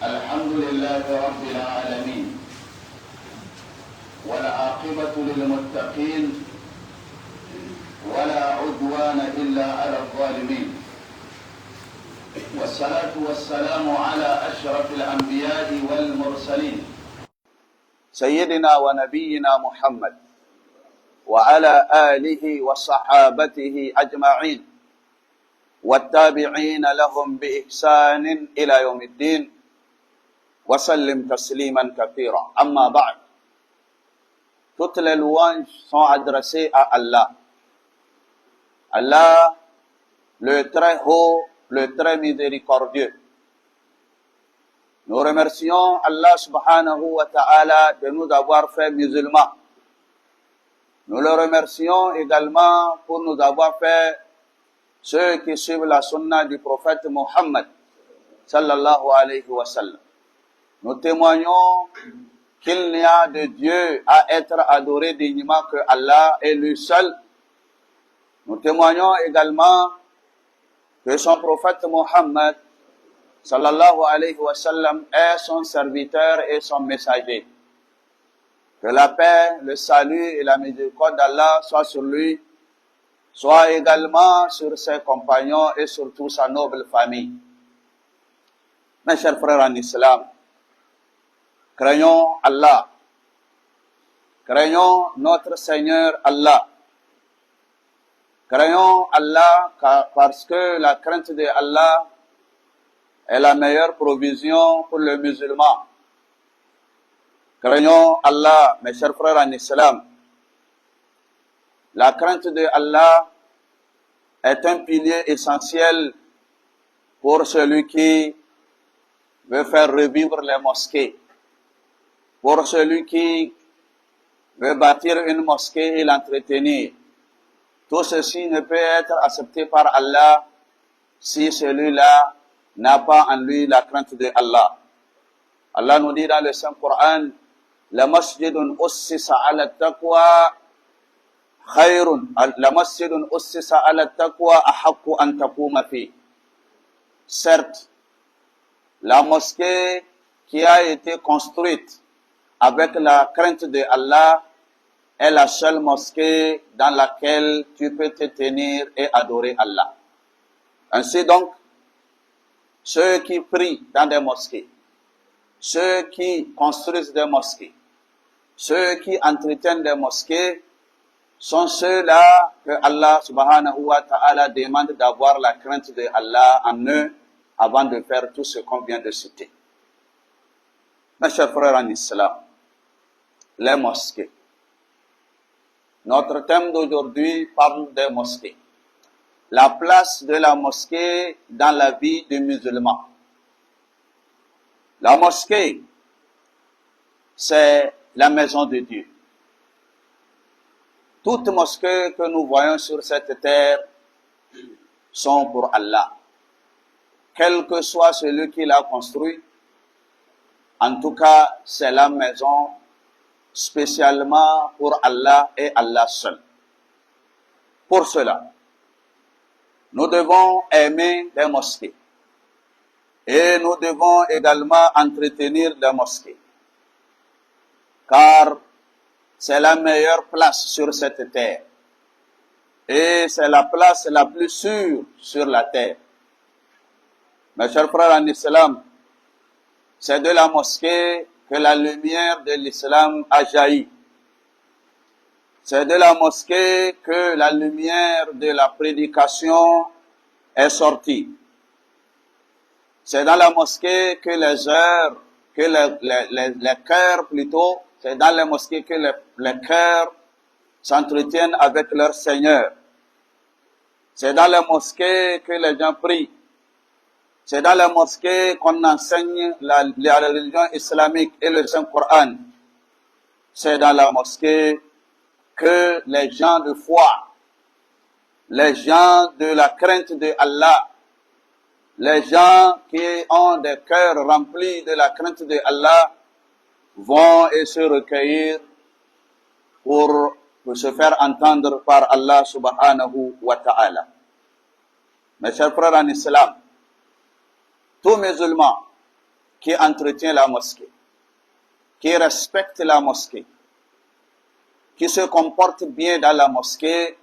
الحمد لله رب العالمين والعاقبة للمتقين ولا عدوان إلا على الظالمين والصلاة والسلام على أشرف الأنبياء والمرسلين سيدنا ونبينا محمد وعلى آله وصحابته أجمعين والتابعين لهم بإحسان إلى يوم الدين وسلم تسليما كثيرا. أما بعد. Toutes les louanges sont adressées à Allah. Allah, le très haut, le très miséricordieux. Nous remercions Allah subhanahu wa ta'ala de nous avoir fait musulmans. Nous le remercions également pour nous avoir fait ceux qui suivent la sunna du prophète Mohammed sallallahu alayhi wa sallam. Nous témoignons qu'il n'y a de Dieu à être adoré dignement que Allah est lui seul. Nous témoignons également que son prophète Mohammed sallallahu alayhi wa sallam est son serviteur et son messager. Que la paix, le salut et la miséricorde d'Allah soient sur lui, soit également sur ses compagnons et surtout sa noble famille. Mes chers frères en islam, craignons Allah, craignons notre Seigneur Allah. Craignons Allah parce que la crainte de Allah est la meilleure provision pour le musulman. Craignons Allah, mes chers frères en islam. La crainte de Allah est un pilier essentiel pour celui qui veut faire revivre les mosquées, pour celui qui veut bâtir une mosquée et l'entretenir. Tout ceci ne peut être accepté par Allah si celui-là n'a pas en lui la crainte de Allah. Allah nous dit dans le Saint-Coran, la masjidun ussisa ala taqwa khayrun, la masjidun ussisa ala taqwa ahaqqu an taquma fi. Certes, la mosquée qui a été construite avec la crainte de Allah est la seule mosquée dans laquelle tu peux te tenir et adorer Allah. Ainsi donc, ceux qui prient dans des mosquées, ceux qui construisent des mosquées, ceux qui entretiennent des mosquées, sont ceux-là que Allah subhanahu wa ta'ala demande d'avoir la crainte de Allah en eux avant de faire tout ce qu'on vient de citer. Mes chers frères en islam, les mosquées. Notre thème d'aujourd'hui parle des mosquées. La place de la mosquée dans la vie du musulman. La mosquée, c'est la maison de Dieu. Toutes mosquées que nous voyons sur cette terre sont pour Allah. Quel que soit celui qui l'a construit, en tout cas, c'est la maison spécialement pour Allah et Allah seul. Pour cela, nous devons aimer les mosquées et nous devons également entretenir les mosquées, car c'est la meilleure place sur cette terre et c'est la place la plus sûre sur la terre. Mes chers frères en islam, c'est de la mosquée que la lumière de l'islam a jailli. C'est de la mosquée que la lumière de la prédication est sortie. C'est dans la mosquée que les heures, que les cœurs plutôt, c'est dans les mosquées que les cœurs s'entretiennent avec leur Seigneur. C'est dans les mosquées que les gens prient. C'est dans la mosquée qu'on enseigne la religion islamique et le Saint-Coran. C'est dans la mosquée que les gens de foi, les gens de la crainte de Allah, les gens qui ont des cœurs remplis de la crainte de Allah vont et se recueillir pour se faire entendre par Allah subhanahu wa ta'ala. Mes chers frères en islam, tout musulman qui entretient la mosquée, qui respecte la mosquée, qui se comporte bien dans la mosquée,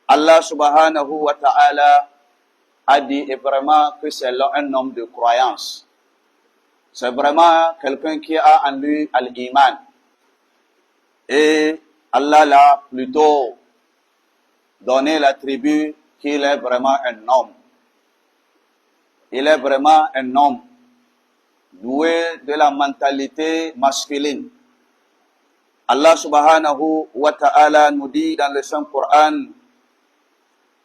Allah subhanahu wa ta'ala a dit vraiment que c'est un homme de croyance. C'est vraiment quelqu'un qui a en lui al-iman. Et Allah l'a plutôt donné l'attribut qu'il est vraiment un homme. Il est vraiment un homme doué de la mentalité masculine. Allah subhanahu wa ta'ala nous dit dans le Saint-Coran,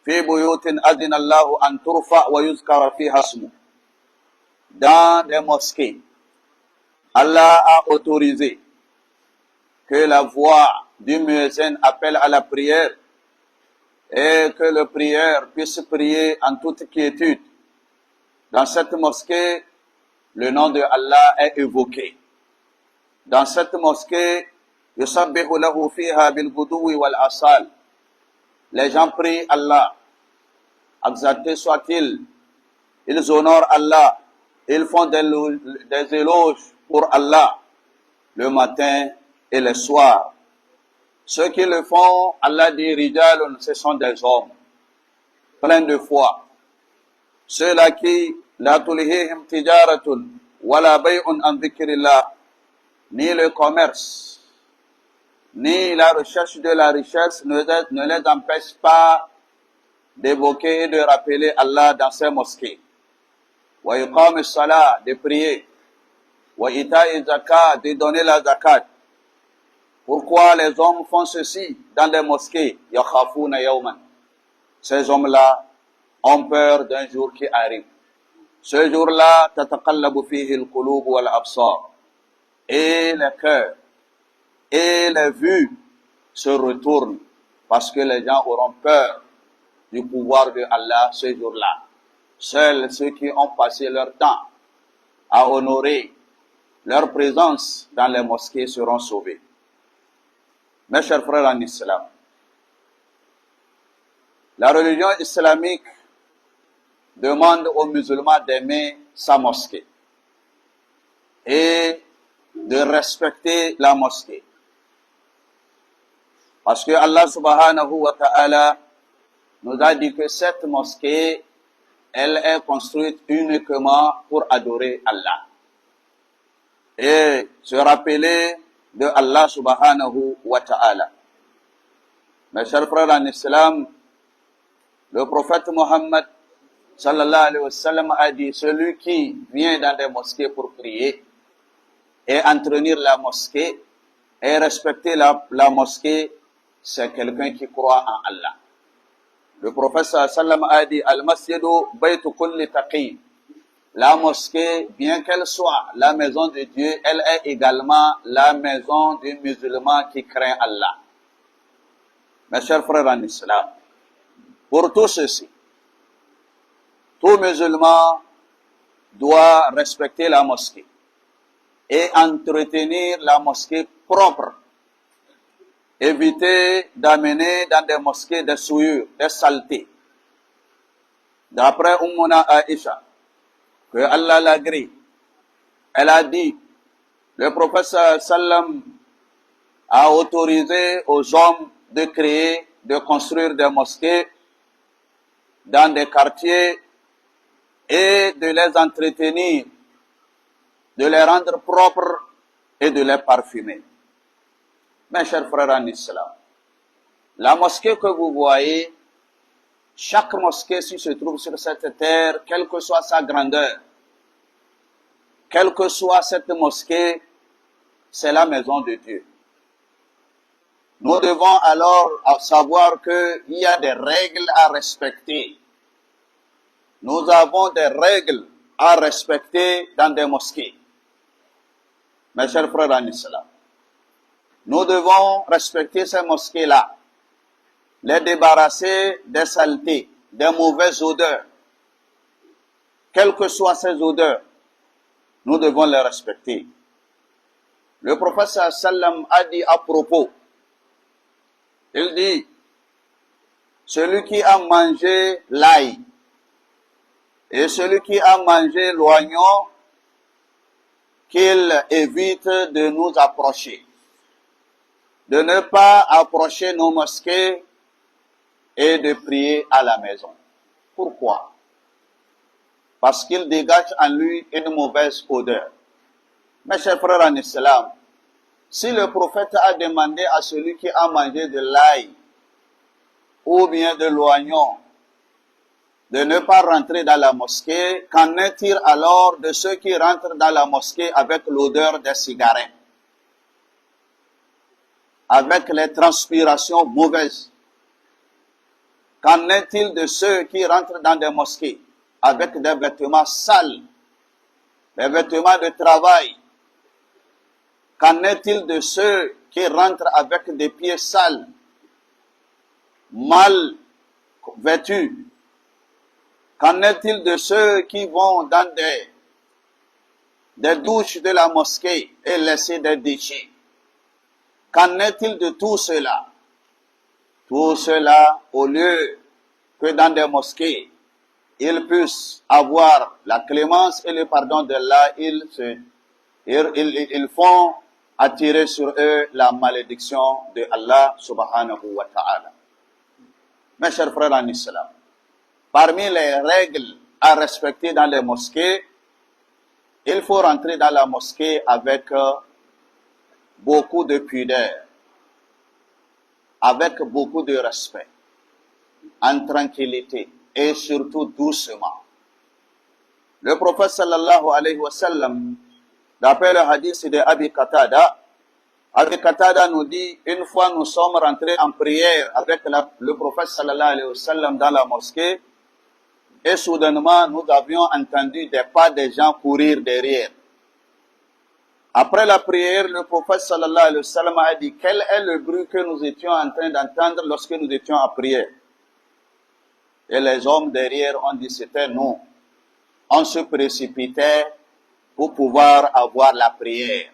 في بيوت أذن الله أن ترفع ويذكر فيها اسمه. Dans des mosquées, Allah a autorisé que la voix du muezzin appelle à la prière et que le prière puisse prier en toute quiétude. Dans cette mosquée, le nom de Allah est évoqué. Dans cette mosquée, يُسَبِّحُ لَهُ فِيهَا بِالْغُدُوِّ وَالْآصَالِ. Les gens prient Allah, exalté soit-il, ils honorent Allah, ils font des éloges pour Allah le matin et le soir. Ceux qui le font, Allah dit, rijalun, ce sont des hommes, pleins de foi. Ceux-là qui, la tulihihim tijaratun, wala bay'un an dhikrillah, ni le commerce, ni la recherche de la richesse ne les empêche pas d'évoquer et de rappeler Allah dans ces mosquées. Wa iqam as-salat, de prier. Wa ita'i zakat, de donner la zakat. Pourquoi les hommes font ceci dans les mosquées? Yakhafuna yawman. Ces hommes-là ont peur d'un jour qui arrive. Ce jour-là, tataqallabu fihi al-qulub wal-absar. Et les cœurs et les vues se retournent parce que les gens auront peur du pouvoir de Allah ce jour-là. Seuls ceux qui ont passé leur temps à honorer leur présence dans les mosquées seront sauvés. Mes chers frères en islam, la religion islamique demande aux musulmans d'aimer sa mosquée et de respecter la mosquée. Parce que Allah subhanahu wa ta'ala nous a dit que cette mosquée, elle est construite uniquement pour adorer Allah. Et se rappeler de Allah subhanahu wa ta'ala. Mes chers frères en islam, le prophète Mohammed sallallahu alayhi wa sallam a dit, celui qui vient dans des mosquées pour prier et entretenir la mosquée et respecter la mosquée, c'est quelqu'un qui croit en Allah. Le prophète sallallahu alayhi wa sallam a dit, al-masjidu baytu kulli taqi. La mosquée, bien qu'elle soit la maison de Dieu, elle est également la maison du musulman qui craint Allah. Mes chers frères en islam, pour tout ceci, tout musulman doit respecter la mosquée et entretenir la mosquée propre. Éviter d'amener dans des mosquées des souillures, des saletés. D'après Ummuna Aisha, que Allah l'agrée, elle a dit, le prophète sallam a autorisé aux hommes de créer, de construire des mosquées dans des quartiers et de les entretenir, de les rendre propres et de les parfumer. Mes chers frères en islam, la mosquée que vous voyez, chaque mosquée qui se trouve sur cette terre, quelle que soit sa grandeur, quelle que soit cette mosquée, c'est la maison de Dieu. Nous devons alors savoir qu'il y a des règles à respecter. Nous avons des règles à respecter dans des mosquées. Mes chers frères en islam, nous devons respecter ces mosquées-là, les débarrasser des saletés, des mauvaises odeurs. Quelles que soient ces odeurs, nous devons les respecter. Le prophète sallam a dit à propos, il dit, celui qui a mangé l'ail et celui qui a mangé l'oignon qu'il évite de nous approcher, de ne pas approcher nos mosquées et de prier à la maison. Pourquoi? Parce qu'il dégage en lui une mauvaise odeur. Mes chers frères en islam, si le prophète a demandé à celui qui a mangé de l'ail ou bien de l'oignon de ne pas rentrer dans la mosquée, qu'en est-il alors de ceux qui rentrent dans la mosquée avec l'odeur des cigarettes, avec les transpirations mauvaises? Qu'en est-il de ceux qui rentrent dans des mosquées avec des vêtements sales, des vêtements de travail? Qu'en est-il de ceux qui rentrent avec des pieds sales, mal vêtus? Qu'en est-il de ceux qui vont dans des douches de la mosquée et laisser des déchets? Qu'en est-il de tout cela? Tout cela, au lieu que dans des mosquées, ils puissent avoir la clémence et le pardon d'Allah, ils font attirer sur eux la malédiction de Allah subhanahu wa ta'ala. Mes chers frères en islam, parmi les règles à respecter dans les mosquées, il faut rentrer dans la mosquée avec beaucoup de pudeur, avec beaucoup de respect, en tranquillité et surtout doucement. Le prophète sallallahu alayhi wa sallam, d'après le hadith de Abi Qatada nous dit, une fois nous sommes rentrés en prière avec le prophète sallallahu alayhi wa sallam dans la mosquée, et soudainement nous avions entendu des pas des gens courir derrière. Après la prière, le prophète sallallahu alayhi wa sallam a dit, quel est le bruit que nous étions en train d'entendre lorsque nous étions en prière? Et les hommes derrière ont dit, c'était nous. On se précipitait pour pouvoir avoir la prière.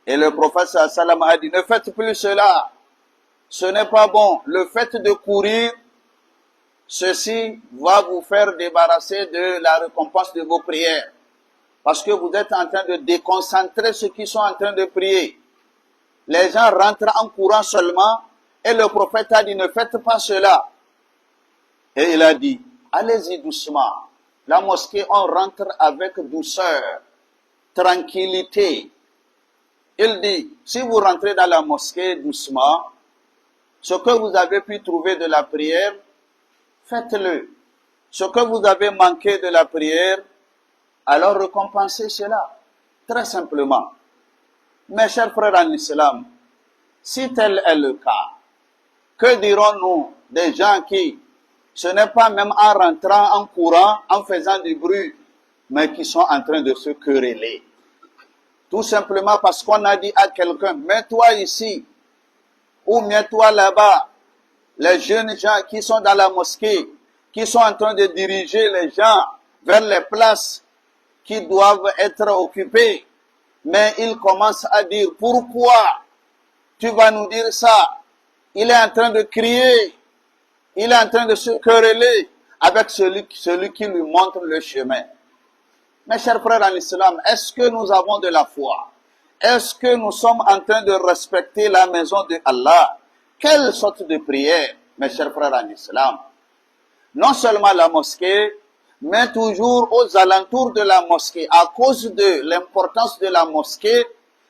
Et le prophète sallallahu alayhi wa sallam a dit, ne faites plus cela. Ce n'est pas bon. Le fait de courir, ceci va vous faire débarrasser de la récompense de vos prières. Parce que vous êtes en train de déconcentrer ceux qui sont en train de prier. Les gens rentrent en courant seulement et le prophète a dit, ne faites pas cela. Et il a dit, allez-y doucement. La mosquée, on rentre avec douceur, tranquillité. Il dit, si vous rentrez dans la mosquée doucement, ce que vous avez pu trouver de la prière, faites-le. Ce que vous avez manqué de la prière, alors récompensez cela, très simplement. Mes chers frères en islam, si tel est le cas, que dirons-nous des gens qui, ce n'est pas même en rentrant, en courant, en faisant du bruit, mais qui sont en train de se quereller? Tout simplement parce qu'on a dit à quelqu'un, mets-toi ici, ou mets-toi là-bas. Les jeunes gens qui sont dans la mosquée, qui sont en train de diriger les gens vers les places qui doivent être occupées, mais ils commencent à dire, pourquoi tu vas nous dire ça? Il est en train de crier, il est en train de se quereller avec celui qui lui montre le chemin. Mes chers frères en islam, est-ce que nous avons de la foi? Est-ce que nous sommes en train de respecter la maison de Allah? Quelle sorte de prière, mes chers frères en islam? Non seulement la mosquée, mais toujours aux alentours de la mosquée, à cause de l'importance de la mosquée,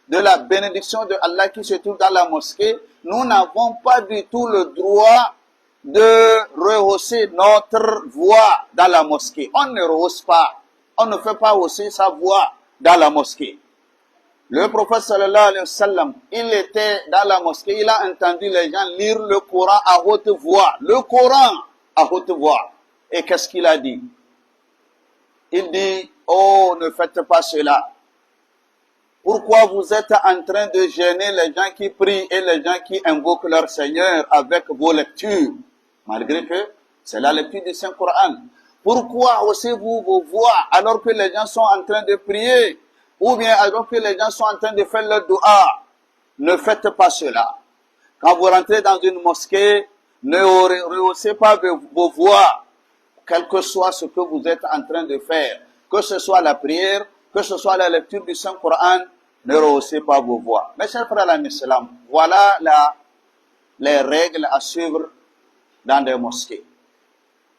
de la bénédiction de Allah qui se trouve dans la mosquée, nous n'avons pas du tout le droit de rehausser notre voix dans la mosquée. On ne rehausse pas, on ne fait pas hausser sa voix dans la mosquée. Le prophète sallallahu alayhi wa sallam, il était dans la mosquée, il a entendu les gens lire le Coran à haute voix. Le Coran à haute voix. Et qu'est-ce qu'il a dit? Il dit, oh, ne faites pas cela. Pourquoi vous êtes en train de gêner les gens qui prient et les gens qui invoquent leur Seigneur avec vos lectures? Malgré que c'est la lecture du Saint-Coran. Pourquoi haussez-vous vos voix alors que les gens sont en train de prier? Ou bien alors que les gens sont en train de faire leur dua? Ne faites pas cela. Quand vous rentrez dans une mosquée, ne rehaussez pas vos voix, quel que soit ce que vous êtes en train de faire. Que ce soit la prière, que ce soit la lecture du Saint-Coran, ne rehaussez pas vos voix. Mes chers frères en islam, voilà les règles à suivre dans des mosquées.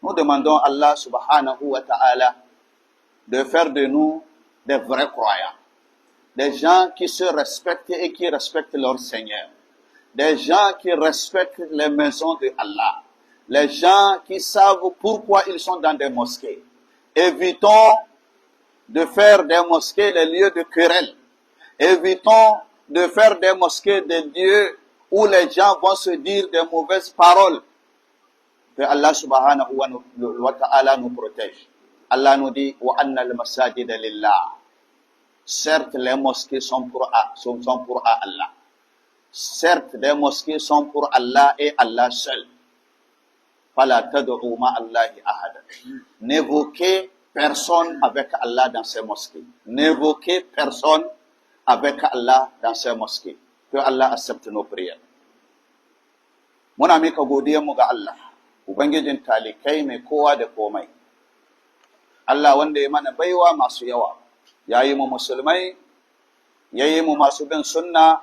Nous demandons à Allah subhanahu wa ta'ala de faire de nous des vrais croyants, des gens qui se respectent et qui respectent leur Seigneur, des gens qui respectent les maisons de Allah, les gens qui savent pourquoi ils sont dans des mosquées. Évitons de faire des mosquées des lieux de querelle. Évitons de faire des mosquées des lieux où les gens vont se dire des mauvaises paroles. Que Allah subhanahu wa ta'ala nous protège. Allah nous dit « Wa anna al-masajida lillah ». Certes, les mosquées sont pour Allah. Certes, les mosquées sont pour Allah et Allah seul. Fala tad'u ma'allahi ahada. N'évoquez personne avec Allah dans ces mosquées. N'évoquez personne avec Allah dans ces mosquées. Que Allah accepte nos prières. Muna mika godiyanmu ga Allah, Ubangijin talikai mai kowa da komai. Allah wanda ya mana baiwa masu yawa, ya yi mu musulmai, ya yi mu masu bin sunna,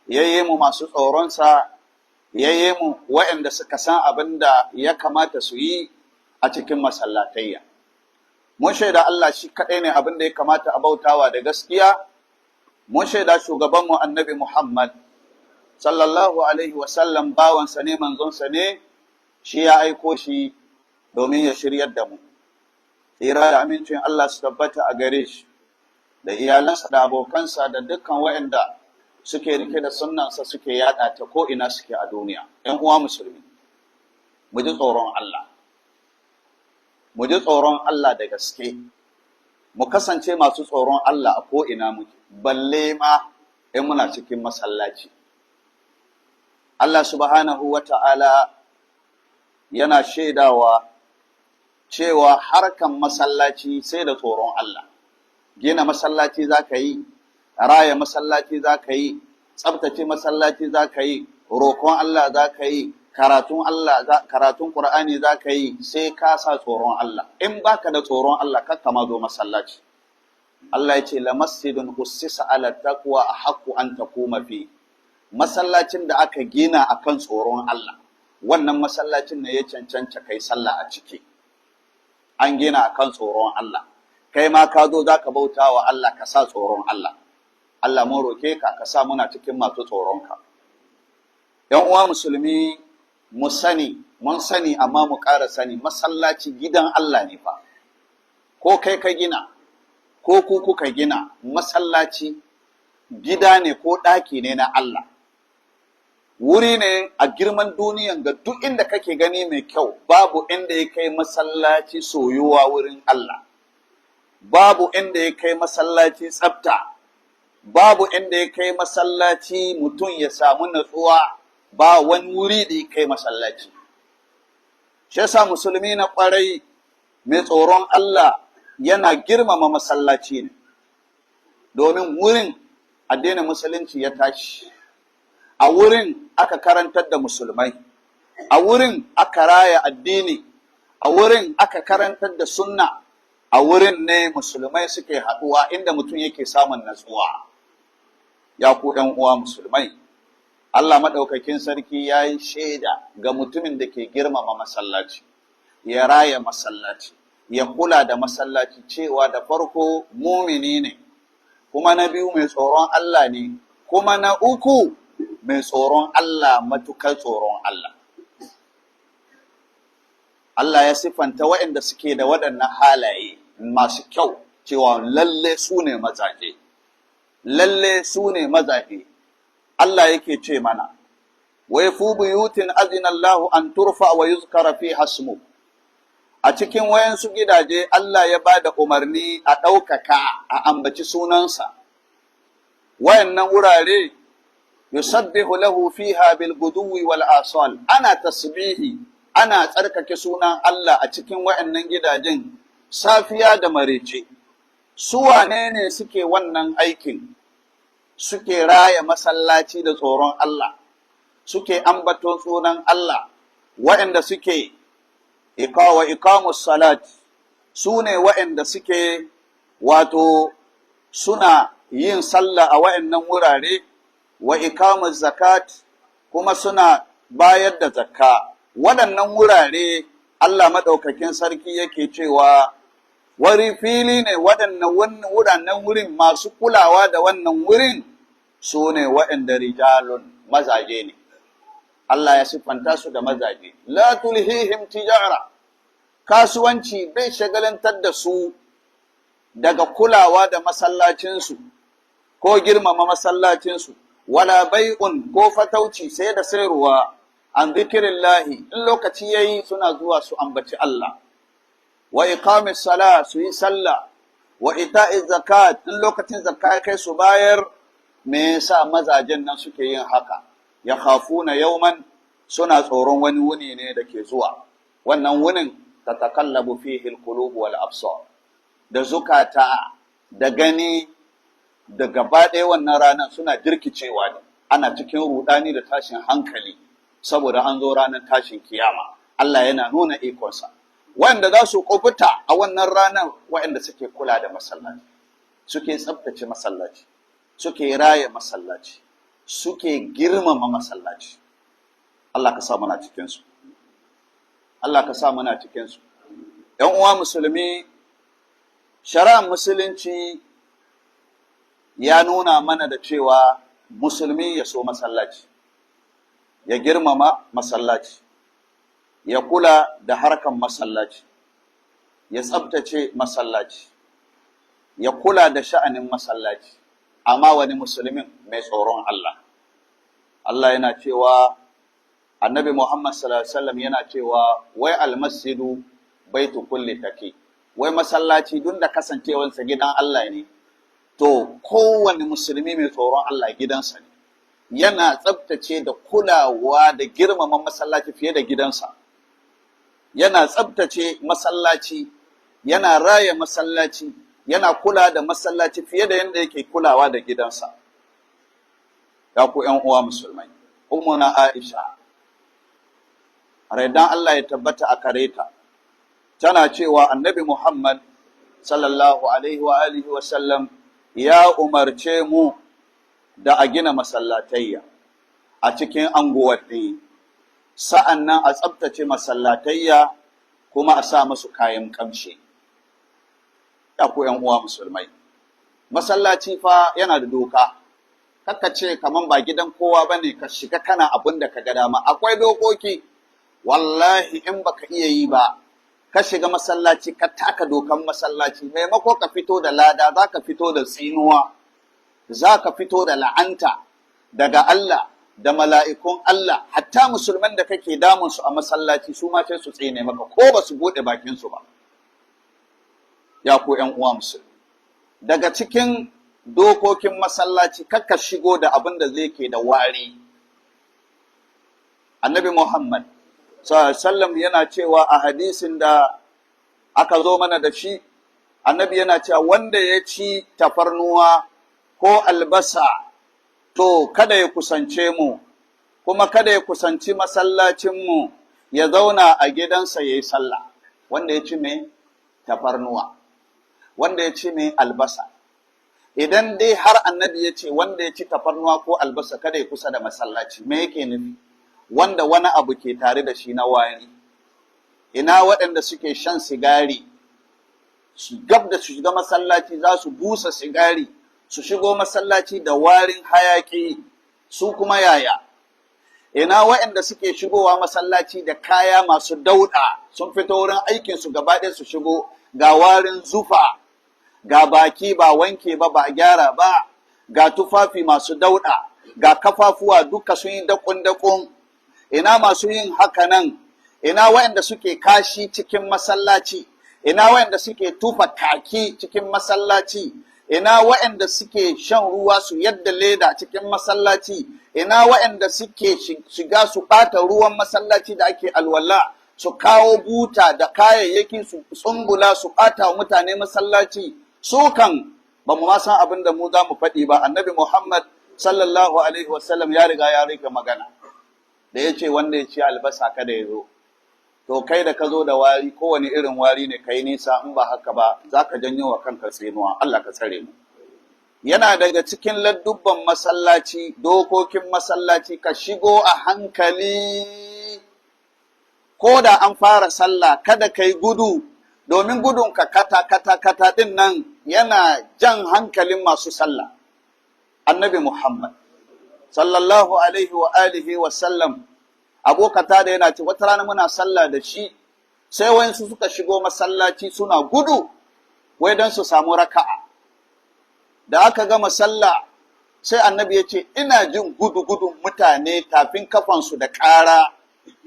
ya yi mu masu tsoronsa, ya yi mu waɗanda suka san abin da ya kamata su yi a cikin masallatayya. Mun shaida Allah shi kaɗai ne abin da ya kamata a bautawa da gaskiya. Mun shaida shugabanmu annabi Muhammad sallallahu alaihi wasallam bawansa ne manzonsa ne, shi ya aiko shi domin ya shiryar da mu. Tsira da amincin Allah su tabbata a gare shi, da iyalansa da abokansa da dukkan waɗanda suke rike da sunnansa suke yaɗa ta ko ina suke a duniya. ‘Yan uwa musulmi, mu ji tsoron Allah. Mu ji tsoron Allah da gaske. Mu kasance masu tsoron Allah a ko ina muke, balle ma in muna cikin masallaci. Allah subhanahu wa ta'ala yana shaidawa cewa harkan masallaci sai da tsoron Allah. Gina masallaci za ka yi, raya masallaci za ka yi, tsabtace masallaci za ka yi, roƙon Allah za ka yi, karatun Qur'ani za ka yi, sai ka sa tsoron Allah. In baka da tsoron Allah, kakka ma zo masallaci. Allah ya ce, la masjidun ussisa ala taqwa ahaqqu an taquma fi. Masallacin da aka gina akan tsoron Allah, wannan masallacin ne ya cancanta kai sallah a ciki. An gina akan tsoron Allah. Kai ma ka zo za ka bauta wa Allah, ka sa tsoron Allah. Allah mun roke ka, ka sa muna cikin masu tsoronka. ‘Yan uwa musulmi, mun sani amma mu ƙara sani, masallaci gidan Allah ne fa. Ko kai ka gina, ko ku kuka gina, masallaci gida ne ko ɗaki ne na Allah. Wuri ne a girman duniyan ga duk inda kake gani mai kyau, babu inda ya kai masallaci soyuwa wurin Allah. Babu inda ya kai masallaci tsafta, babu inda ya kai masallaci mutum ya samu natsuwa, ba wani wuri da ya kai masallaci. Shi yasa musulmi na ƙwarai mai tsoron Allah yana girmama masallaci ne, domin wurin addinin musulunci ya tashi. A wurin aka karantar da musulmai, a wurin aka raya addini, a wurin aka karantar da sunna, a wurin ne musulmai suke haɗuwa inda mutum yake samun natsuwa. Ya ku ɗan uwa musulmai, Allah maɗaukakin sarki ya yi shaida ga mutumin da ke girmama masallaci, ya raya masallaci, ya kula da masallaci cewa da farko mumini ne, kuma na biyu mai tsoron Allah ne, kuma na uku mai tsoron Allah, matukar tsoron Allah. Allah ya siffanta waɗanda suke da waɗannan halaye masu kyau cewa lalle su ne mazaje. Lalle su ne mazaje. Allah yake ce mana, wa yafu buyutin azina Allah an turfa wa yuzkara fi hasmu. A cikin wayansu gidaje Allah ya bada umarni a ɗaukaka a ambaci sunansa. Wayannan wurare yusabbihu lahu fiha bil guduwi wal asal. Ana tasbihi, ana tsarkake sunan Allah a cikin wayannan gidajen safiya da marece. Su wane ne suke wannan aikin? Suke raya masallaci da tsoron Allah, suke ambaton sunan Allah, waɗanda suke ikamus salat, su ne waɗanda suke wato suna yin sallah a wa'annan wurare, wa iqamuz zakat, kuma suna bayar da zakka. Waɗannan wurare Allah maɗaukakin sarki yake cewa wari fili ne, waɗannan wurin masu kulawa da wannan wurin su ne waɗanda rijalun, mazaje ne. Allah ya siffanta su da mazaje. La tulhihim tijara, kasuwanci bai shagalantar da su daga kulawa da masallacinsu ko girmama masallacinsu, wala bai'un ko fatauci sai da sayarwa, an zikirillahi, in lokaci yayi suna zuwa su ambaci Allah, wa iqamis sala, su yi sallah, wa ita'iz zakat, in lokacin zakka kai su bayar. Me yasa mazajen nan suke yin haka? Ya khafuna yawman, suna tsoron wani wuni ne da ke zuwa. Wannan wunin tatakallabu fihi alqulub wal absar, da zukata da gani da gaba ɗaya wannan ranar suna jirkicewa ne. Ana cikin rudani da tashin hankali saboda an zo ranar tashin kiyama. Allah yana nuna ikonsa. Wanda za su kubuta a wannan ranar, waɗanda suke kula da masallaci, suke tsabtace masallaci, suke raye masallaci, suke girmama masallaci. Allah ka sa muna cikinsu. Allah ka sa muna cikinsu. ‘Yan uwa musulmi, shari'ar musulunci ya nuna mana da cewa musulmi ya so masallaci, ya girmama masallaci, ya kula da harkan masallaci, ya tsabtace masallaci, ya kula da sha'anin masallaci. Amma wani musulmin mai tsoron Allah. Allah yana cewa, Annabi Muhammad sallallahu alaihi wasallam yana cewa, wai almasjidu baitu kulli taqi, wai masallaci duk da kasancewarsa gidan Allah ne, to kowane musulmi mai tsoron Allah gidansa ne. Yana tsabtace da kulawa da girmama masallaci fiye da gidansa. Yana tsabtace masallaci, yana raya masallaci, yana kula da masallaci fiye da yadda yake kulawa da gidansa. Ya ku ‘yan uwa musulmai, Ummuna Aisha, raidan Allah ya tabbata a kareta, tana cewa Annabi Muhammad sallallahu alaihi wa alihi wa sallam ya umarce mu da a gina masallatayya a cikin anguwanni, sa'annan a tsabtace masallatayya kuma a sa musu kayan kamshi. Ya ku ‘yan uwa musulmai, masallaci fa yana da doka. Kaka ce kaman ba gidan kowa bane ka shiga kana abin da ka ga dama. Akwai dokoki. Wallahi in baka iya yi ba, ka shiga masallaci ka taka dokan masallaci, maimako ka fito da lada, za ka fito da tsinuwa, za ka fito da la'anta daga Allah da mala'ikun Allah. Hatta musulman da kake damunsu a masallaci su ma sai su tsine maka ko ba su buɗe bakinsu ba. Ya ku ‘yan uwa musulmi, daga cikin dokokin masallaci kakka shigo da abin da zai ke da wari. Annabi Muhammad sallam yana cewa a hadisin da aka zo mana da shi, annabi yana cewa wanda ya ci tafarnuwa ko albasa, to kada ya kusance mu, kuma kada ya kusanci masallacinmu, ya zauna a gidansa ya yi sallah. Wanda ya ci mai tafarnuwa, wanda ya ci mai albasa. Idan dai har annabi ya ce wanda ya ci tafarnuwa ko albasa kada ya kusa da masallaci, me yake nufi? Wanda wani abu ke tare da shi na wari. Ina waɗanda suke shan sigari, gab da su shiga masallaci za su busa sigari, su shigo masallaci da warin hayaki, su kuma yaya? Ina waɗanda suke shigowa masallaci da kaya masu dauɗa, sun fito wurin aikinsu gaba ɗaya su shigo, ga warin zufa, ga baki ba wanke ba, ba gyara ba, ga tufafi masu dauɗa, ga kafafuwa duka sun yi dakun-dakun. Ina masu yin haka nan? Ina waɗanda suke kashi cikin masallaci? Ina waɗanda suke tufa kaki cikin masallaci? Ina waɗanda suke shan ruwa su yadda leda cikin masallaci? Ina waɗanda suke shiga su ɓata ruwan masallaci da ake alwala, su kawo buta da kayayyaki su tsumbula su ɓata wa mutane masallaci? Su kan ba mu ma san abin da mu za mu faɗi ba. Annabi Muhammad sallallahu alaihi wasallam ya riga ya rika magana da ya ce wanda ya ci albasa kada ya zo. To kai da ka zo da wari, kowane irin wari ne kai nisa, in ba haka ba za ka janyo wa kanka tsinuwa. Allah ka tsare mu. yana daga cikin ladubban masallaci, dokokin masallaci, ka shigo a hankali, ko da an fara sallah kada ka yi gudu, domin gudun ka kata din nan yana jan hankalin masu sallah. Annabi Muhammad sallallahu alaihi wa alihi wa sallam, abokata da yana ce wata rana muna sallah da shi, sai wayansu suka shigo masallaci suna gudu wai don su samu raka'a. Da aka gama sallah sai annabi ya ce ina jin gudun mutane tafin kafansu da ƙara.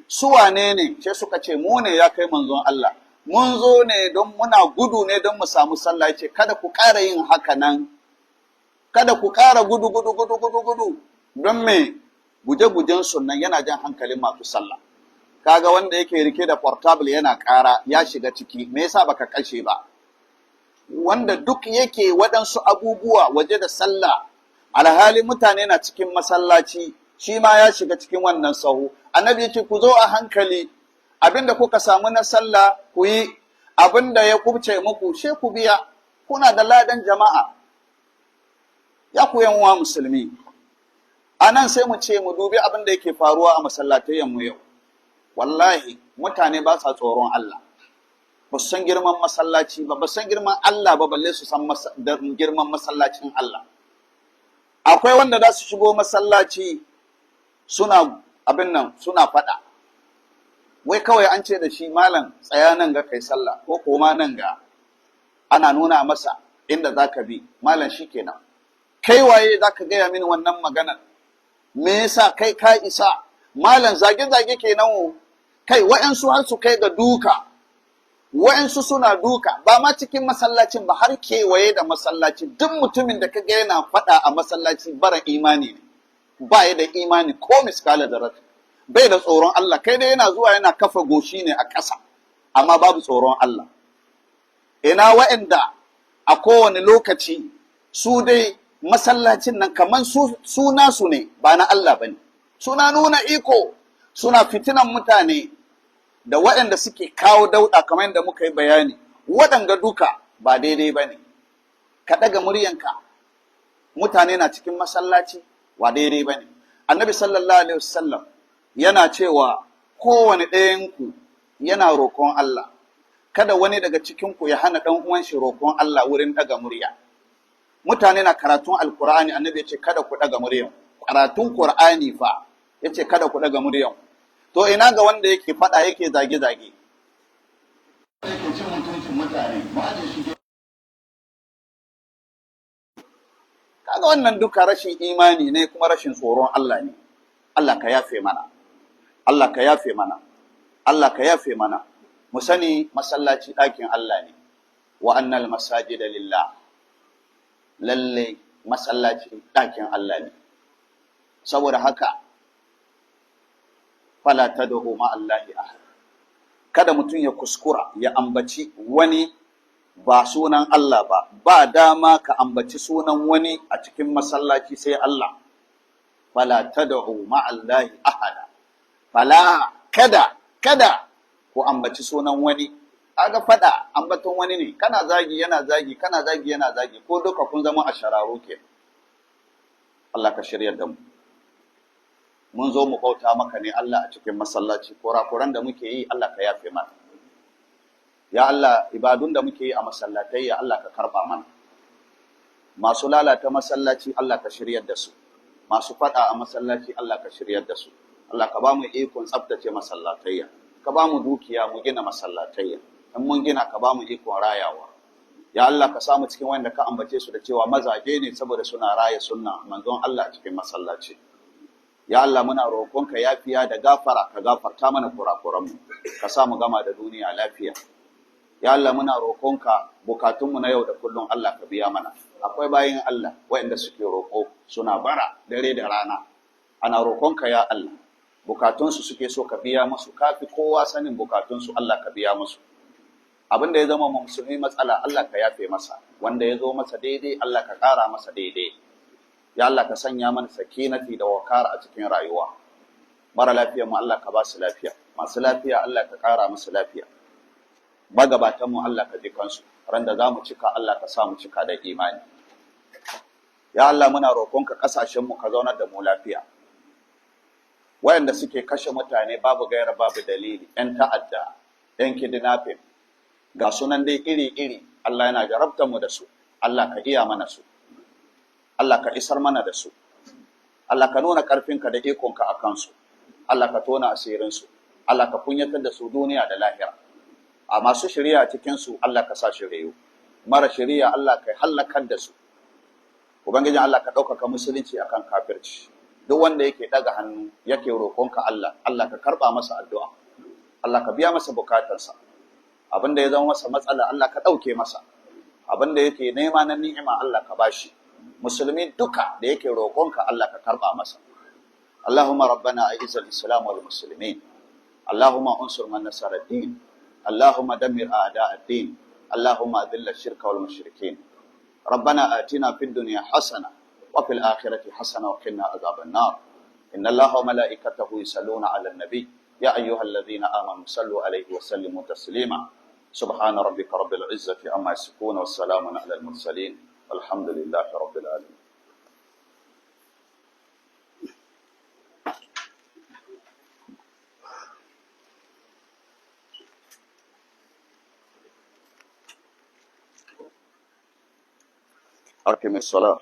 Su wane ne? Sai suka ce mu ne ya kai manzon Allah, mun zo ne don muna gudu ne don mu samu sallah. Ya ce kada ku ƙara yin haka nan, kada ku ƙara gudu, don me? Guje-gujen sunan yana jan hankalin masu sallah. Kaga wanda yake rike da portable yana ƙara ya shiga ciki, me yasa baka kashe ba? Wanda duk yake waɗansu abubuwa waje da sallah, alhali mutane na cikin masallaci, shi ma ya shiga cikin wannan sahu. Annabi ya ce ku zo a hankali, abinda kuka samu na sallah ku yi, abinda ya kubce muku she ku biya, kuna da ladan jama'a. Ya ku yan uwa musulmi, anan sai mu ce mu dubi abinda yake faruwa a masallatayen mu yau. Wallahi mutane ba sa tsoron Allah, ba su san girman masallaci ba, ba su san girman Allah ba, balle su san girman masallacin Allah. Akwai wanda za su shigo masallaci suna abin nan, suna faɗa. Wai kawai an ce da shi malam tsaya nan ga kai sallah, ko koma nan ga, ana nuna masa inda za ka bi, malam shi kenan. Kai waye za ka gaya mini wannan maganar? Me yasa kai ka isa? Malam zage-zage kenan. Kai wa'yansu har su kai ga duka, wa'yansu suna duka, ba ma cikin masallacin ba, har kewaye da masallaci. Duk mutumin da kaga yana faɗa a masallaci bara imani ne, ba ya da imani ko miskala da bai da tsoron Allah. Kai dai yana zuwa yana kafa goshi ne a ƙasa, amma babu tsoron Allah. Ina wa'yanda a kowane lokaci su dai masallacin nan kaman suna su ne, ba na Allah ba ne. Suna nuna iko, suna fitinan mutane, da waɗanda suke kawo dauɗa kamar yadda muka yi bayani. Waɗanga duka ba daidai ba ne. Ka ɗaga muryanka, mutane na cikin masallaci, ba daidai ba ne. Annabi sallallahu alaihi wasallam yana cewa kowane ɗayanku yana roƙon Allah, kada wani daga cikinku ya hana ɗan uwan shi roƙon Allah wurin ɗaga murya. Mutane na karatun Alƙur'ani, annabi ya ce kada ku ɗaga muryan. Karatun Ƙur'ani fa ya ce kada ku ɗaga muryan. To ina ga wanda yake faɗa, yake zage-zage, yake cin mutuncin mutane, kaga wannan duka rashin imani ne, kuma rashin tsoron Allah ne. Allah ka yafe mana, Allah ka yafe mana, Allah ka yafe mana. Mu sani masallaci ɗakin Allah ne, wa annal masajida lillah. Lalle masallaci ɗakin Allah ne. Saboda haka fala tad'u ma Allahi ahad. Kada mutum ya kuskura ya ambaci wani ba sunan Allah ba. Ba dama ka ambaci sunan wani a cikin masallaci sai Allah. Fala tad'u ma Allahi ahad. Fala kada ku ambaci sunan wani. Kaga fada ambaton wani ne, kana zagi yana zagi, kana zagi yana zagi, ko duka kun zama ashararu ke. Allah ka shiryar da mu. Mun zo mu bauta maka ne Allah a cikin masallaci, kurakuran da muke yi Allah ka yafe mana. Ya Allah, ibadun da muke yi a masallatai ya Allah ka karba mana. Masu lalata masallaci Allah ka shiryar da su, masu fada a masallaci Allah ka shiryar da su. Allah ka ba mu ikon tsaftace masallatai, ka ba mu dukiya mu gina masallatai, in mun gina ka ba mu ikon rayawa. Ya Allah, ka samu cikin wanda ka ambace su da cewa mazaje ne saboda suna raya sunna manzon Allah a cikin masallaci. Ya Allah, muna roƙonka yafiya da gafara, ka gafarta mana kurakuranmu, ka sa mu gama da duniya lafiya. Ya Allah, muna roƙonka bukatunmu na yau da kullum Allah ka biya mana. Akwai bayin Allah waɗanda suke roƙo, suna bara dare da rana. Ana roƙonka ya Allah, bukatunsu suke so ka biya musu, kafi kowa sanin bukatunsu, Allah ka biya musu. Abin da ya zama musulmi matsala Allah ka yafe masa, wanda ya zo masa daidai Allah ka ƙara masa daidai. Ya Allah, ka sanya mana sakinati da wakara a cikin rayuwa. Mara lafiya mu Allah ka ba su lafiya, masu lafiya Allah ka ƙara musu lafiya. Magabatan mu Allah ka ji kansu, ran da za mu cika Allah ka sa mu cika da imani. Ya Allah muna roƙonka ƙasashenmu ka zaunar da mu lafiya. Wayanda suke kashe mutane babu gaira babu dalili, 'yan ta'adda, 'yan kidnapping, ga sunan dai iri-iri, Allah yana jarabtar mu da su. Allah ka iya mana su. Allah ka isar mana da su. Allah ka nuna ƙarfinka da ikonka a kansu. Allah ka tona asirinsu. Allah ka kunyatar da su duniya da lahira. A masu shari'a cikinsu Allah ka sa shiriyu. Mara shari'a Allah ka halakar da su. Ubangijin Allah ka ɗaukaka musulunci akan kafirci. Duk wanda yake ɗaga hannu yake roƙonka Allah, Allah ka karɓa masa addu'a. Allah ka biya masa bukatarsa. Abin da ya zama masa matsala Allah ka ɗauke masa. Abin da yake nema na ni'ima Allah ka bashi. Musulmi duka da yake roƙonka Allah ka karɓa masa. Allahumma rabbana a'izzal islam wal muslimin. Allahumma unsur man nasara ad-din. Allahumma dammir a'da ad-din. Allahumma adhill ash-shirka wal mushrikin. ربنا آتنا في الدنيا حسنة وفي الآخرة حسنة وقنا عذاب النار. إن الله وملائكته يصلون على النبي يا أيها الذين آمنوا صلوا عليه وسلموا تسليما. سبحان ربك رب العزة عما يصفون والسلام على المرسلين والحمد لله رب العالمين. أقم الصلاة.